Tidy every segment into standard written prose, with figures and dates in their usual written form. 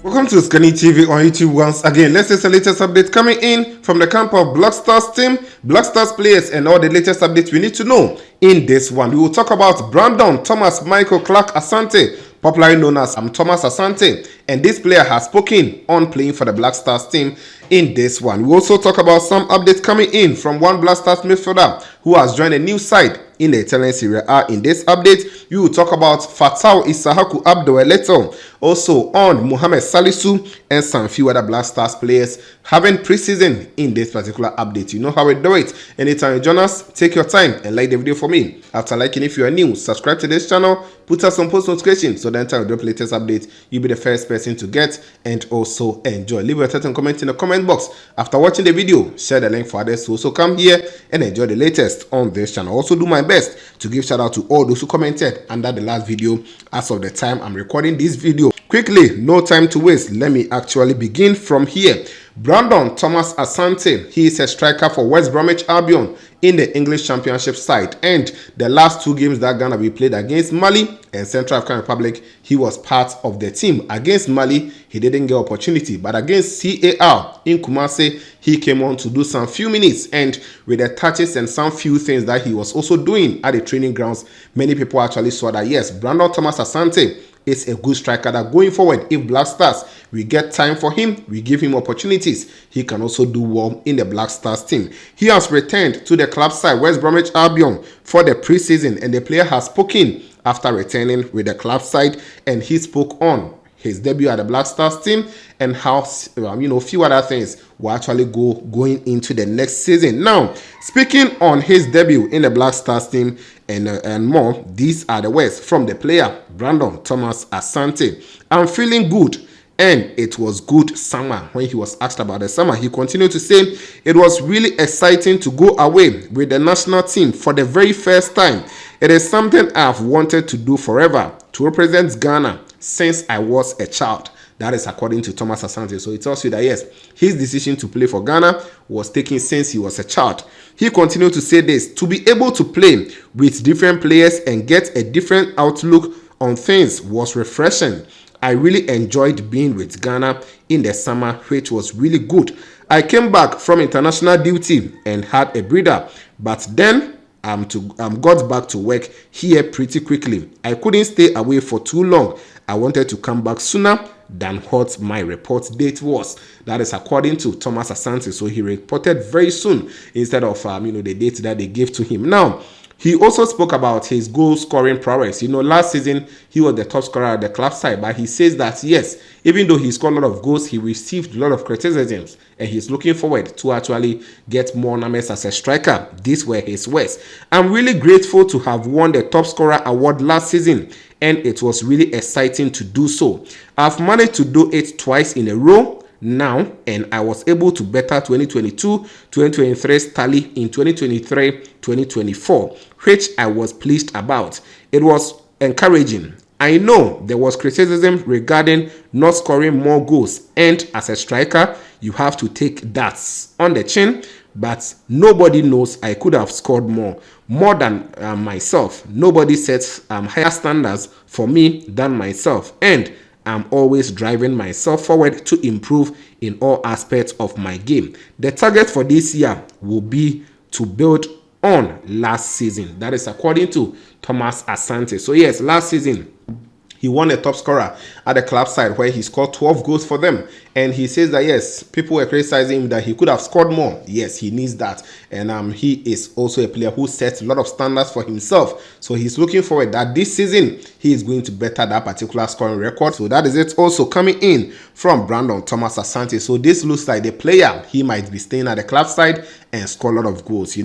Welcome to Scanny TV on YouTube once again. Let's see the latest update coming in from the camp of Black Stars team, Black Stars players, and all the latest updates we need to know in this one. We will talk about Brandon Thomas Michael Clark Asante, popularly known as Thomas-Asante, and this player has spoken on playing for the Black Stars team in this one. We also talk about some updates coming in from one Black Stars midfielder who has joined a new side in the Italian Serie A. In this update, we will talk about Fatau Isahaku Abdo-Eleto, also on Mohamed Salisu, and some few other Black Stars players having preseason in this particular update. You know how we do it. Anytime you join us, take your time and like the video for me. After liking, if you are new, subscribe to this channel, put us on post notifications so that anytime we drop latest update, you'll be the first person to get and also enjoy. Leave your thoughts and comment in the comment box. After watching the video, share the link for others to also come here and enjoy the latest on this channel. Also do my best to give shout out to all those who commented under the last video as of the time I'm recording this video. Quickly, no time to waste, let me actually begin from here. Brandon Thomas-Asante, he is a striker for West Bromwich Albion in the English Championship side, and the last two games that Ghana we played against Mali and Central African Republic, he was part of the team. Against Mali, he didn't get opportunity, but against CAR in Kumasi, he came on to do some few minutes, and with the touches and some few things that he was also doing at the training grounds, many people actually saw that yes, Brandon Thomas-Asante is a good striker that going forward, if Black Stars, we get time for him, we give him opportunities, he can also do well in the Black Stars team. He has returned to the club side, West Bromwich Albion, for the preseason, and the player has spoken after returning with the club side, and he spoke on his debut at the Black Stars team and how few other things will actually going into the next season. Now, speaking on his debut in the Black Stars team and more, these are the words from the player Brandon Thomas-Asante. I'm feeling good, and it was good summer. When he was asked about the summer, he continued to say it was really exciting to go away with the national team for the very first time. It is something I've wanted to do forever, to represent Ghana since I was a child. That is according to Thomas-Asante. So it tells you that yes, his decision to play for Ghana was taken since he was a child. He continued to say this: to be able to play with different players and get a different outlook on things was refreshing. I really enjoyed being with Ghana in the summer, which was really good. I came back from international duty and had a breather, but then got back to work here pretty quickly. I couldn't stay away for too long. I wanted to come back sooner than what my report date was. That is according to Thomas-Asante. So he reported very soon instead of the date that they gave to him. Now, he also spoke about his goal scoring prowess. Last season he was the top scorer at the club side, but he says that yes, even though he scored a lot of goals, he received a lot of criticisms, and he's looking forward to actually get more numbers as a striker. These were his words. I'm really grateful to have won the top scorer award last season, and it was really exciting to do so. I've managed to do it twice in a row now, and I was able to better 2022-2023 tally in 2023-2024, which I was pleased about. It was encouraging. I know there was criticism regarding not scoring more goals, and as a striker, you have to take that on the chin, but nobody knows I could have scored more than myself. Nobody sets higher standards for me than myself, and I'm always driving myself forward to improve in all aspects of my game. The target for this year will be to build on last season. That is according to Thomas-Asante. So yes, last season he won a top scorer at the club side where he scored 12 goals for them. And he says that yes, people were criticizing him that he could have scored more. Yes, he needs that. And he is also a player who sets a lot of standards for himself. So he's looking forward that this season he is going to better that particular scoring record. So that is it also coming in from Brandon Thomas-Asante. So this looks like the player, he might be staying at the club side and score a lot of goals.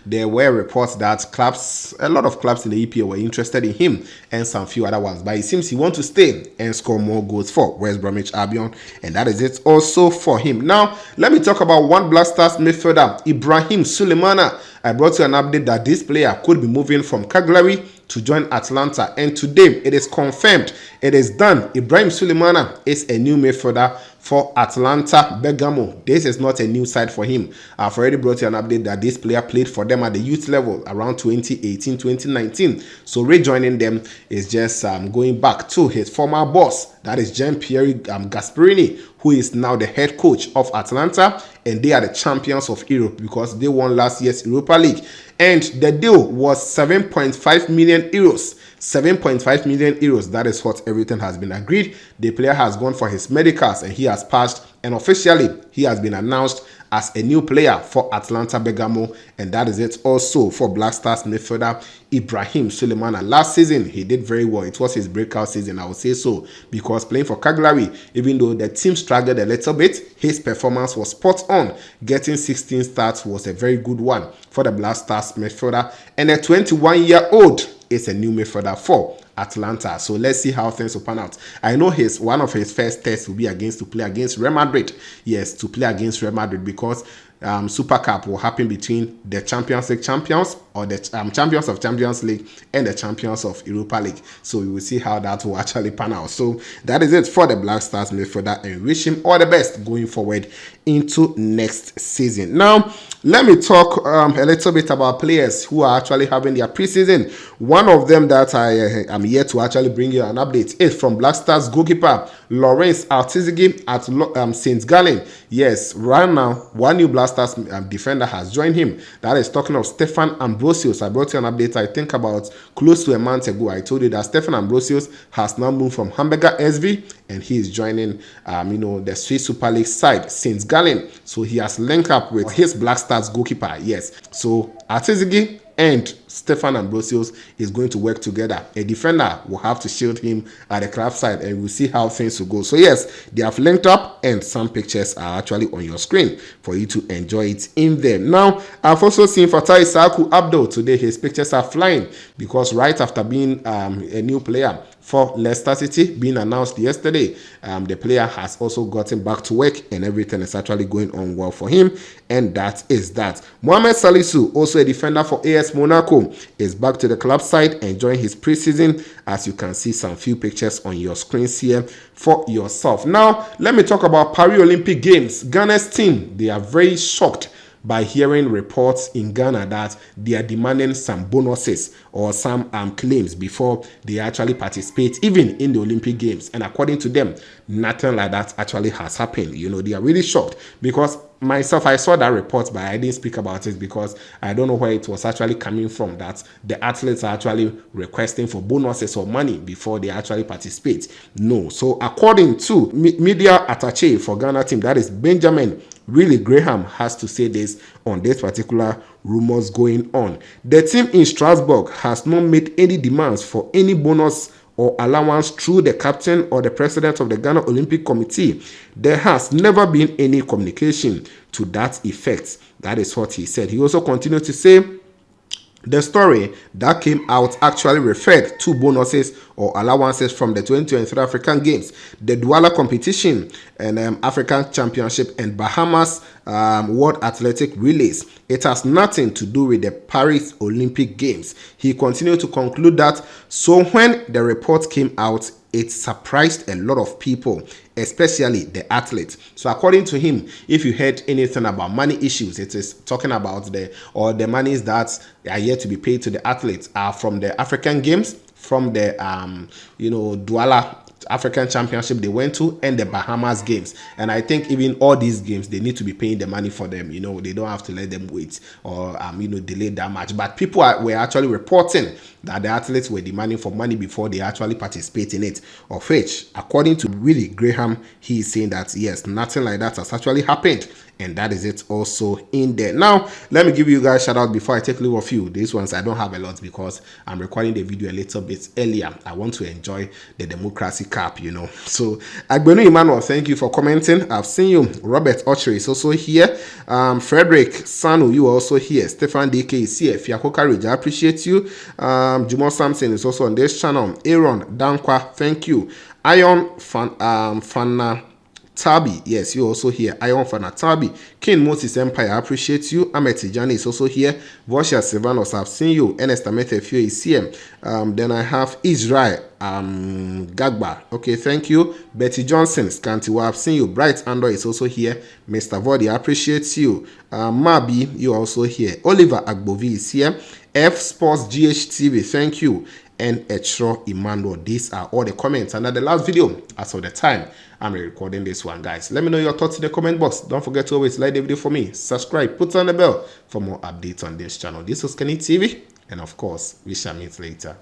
There were reports that a lot of clubs in the EPL were interested in him and some few other ones. But it seems he wants to stay and score more goals for West Bromwich Albion. And that is it also for him. Now, let me talk about one Black Stars midfielder, Ibrahim Sulemana. I brought you an update that this player could be moving from Cagliari to join Atalanta, and today it is confirmed, it is done. Ibrahim Sulemana is a new midfielder for Atalanta Bergamo. This is not a new side for him. I've already brought you an update that this player played for them at the youth level around 2018-2019. So rejoining them is just going back to his former boss, that is Gian-Piero Gasperini, who is now the head coach of Atalanta, and they are the champions of Europe because they won last year's Europa League. And the deal was 7.5 million euros. 7.5 million euros. That is what everything has been agreed. The player has gone for his medicals and he has passed, and officially he has been announced as a new player for Atalanta Bergamo, and that is it also for Black Stars midfielder Ibrahim Sulemana. Last season he did very well. It was his breakout season, I would say so, because playing for Cagliari, even though the team struggled a little bit, his performance was spot on. Getting 16 starts was a very good one for the Black Stars midfielder, and a 21-year-old is a new midfielder for Atalanta. So let's see how things will pan out. I know one of his first tests will be to play against Real Madrid. Yes, to play against Real Madrid, because Super Cup will happen between the Champions League champions, or the champions of Champions League, and the champions of Europa League. So we will see how that will actually pan out. So that is it for the Black Stars midfielder, and wish him all the best going forward into next season. Now, let me talk a little bit about players who are actually having their preseason. One of them that I am here to actually bring you an update is from Black Stars goalkeeper Lawrence Ati-Zigi at St. Gallen. Yes, right now, one new Black Stars defender has joined him. That is talking of Stefan Ambrosius. I brought you an update, I think about close to a month ago. I told you that Stefan Ambrosius has now moved from Hamburger SV, and he is joining the Swiss Super League side, St. Gallen. So he has linked up with his Black Stars goalkeeper. Yes, so Ati-Zigi and Stefan Ambrosius is going to work together. A defender will have to shield him at the club side, and we'll see how things will go. So yes, they have linked up, and some pictures are actually on your screen for you to enjoy it in there. Now, I've also seen Fatai Isaku Abdo today. His pictures are flying because right after being a new player for Leicester City, being announced yesterday, the player has also gotten back to work, and everything is actually going on well for him, and that is that. Mohamed Salisu, also a defender for AS Monaco, is back to the club side enjoying his preseason, as you can see some few pictures on your screens here for yourself. Now, let me talk about Paralympic Games. Ghana's team, they are very shocked by hearing reports in Ghana that they are demanding some bonuses or some claims before they actually participate even in the Olympic Games. And according to them, nothing like that actually has happened. They are really shocked, because myself, I saw that report, but I didn't speak about it because I don't know where it was actually coming from, that the athletes are actually requesting for bonuses or money before they actually participate. No. So according to media attaché for Ghana team, that is Benjamin Really Graham, has to say this on this particular rumors going on. The team in Strasbourg has not made any demands for any bonus or allowance through the captain or the president of the Ghana Olympic Committee. There has never been any communication to that effect. That is what he said. He also continued to say, the story that came out actually referred to bonuses or allowances from the 2023 African Games, the Douala competition, and African Championship, and Bahamas World Athletic Relays. It has nothing to do with the Paris Olympic Games. He continued to conclude that, so when the report came out, it surprised a lot of people, especially the athletes. So according to him, if you heard anything about money issues, it is talking about the monies that are yet to be paid to the athletes are from the African Games, from the Douala African Championship they went to, and the Bahamas Games. And I think even all these games, they need to be paying the money for them. They don't have to let them wait or delay that much. But people were actually reporting that the athletes were demanding for money before they actually participate in it, of which, according to Willie Graham, he is saying that yes, nothing like that has actually happened, and that is it also in there. Now, let me give you guys a shout out before I take leave of you. These ones I don't have a lot because I'm recording the video a little bit earlier. I want to enjoy the Democracy Cup, So, Agbenu Emmanuel, thank you for commenting. I've seen you. Robert Ocher is also here. Frederick Sanu, you are also here. Stefan DK is here. Fiako Courage, I appreciate you. Jumo Samson is also on this channel. Aaron Dankwa, thank you. Ion Fana Tabi, yes, you're also here. Ion Fana Tabi. King Moses Empire, I appreciate you. Ati-Zigi is also here. Vosha Silvanos, I've seen you. Ernest Ametefio is here. Then I have Israel Gagba. Okay, thank you. Betty Johnson, Scantiwa, I've seen you. Bright Andor is also here. Mr. Vodi, I appreciate you. Mabi, you're also here. Oliver Agbovi is here. F Sports GHTV, thank you. And Etro Emmanuel. These are all the comments under the last video. As of the time I'm recording this one, guys. Let me know your thoughts in the comment box. Don't forget to always like the video for me, subscribe, put on the bell for more updates on this channel. This was Kenny TV, and of course we shall meet later.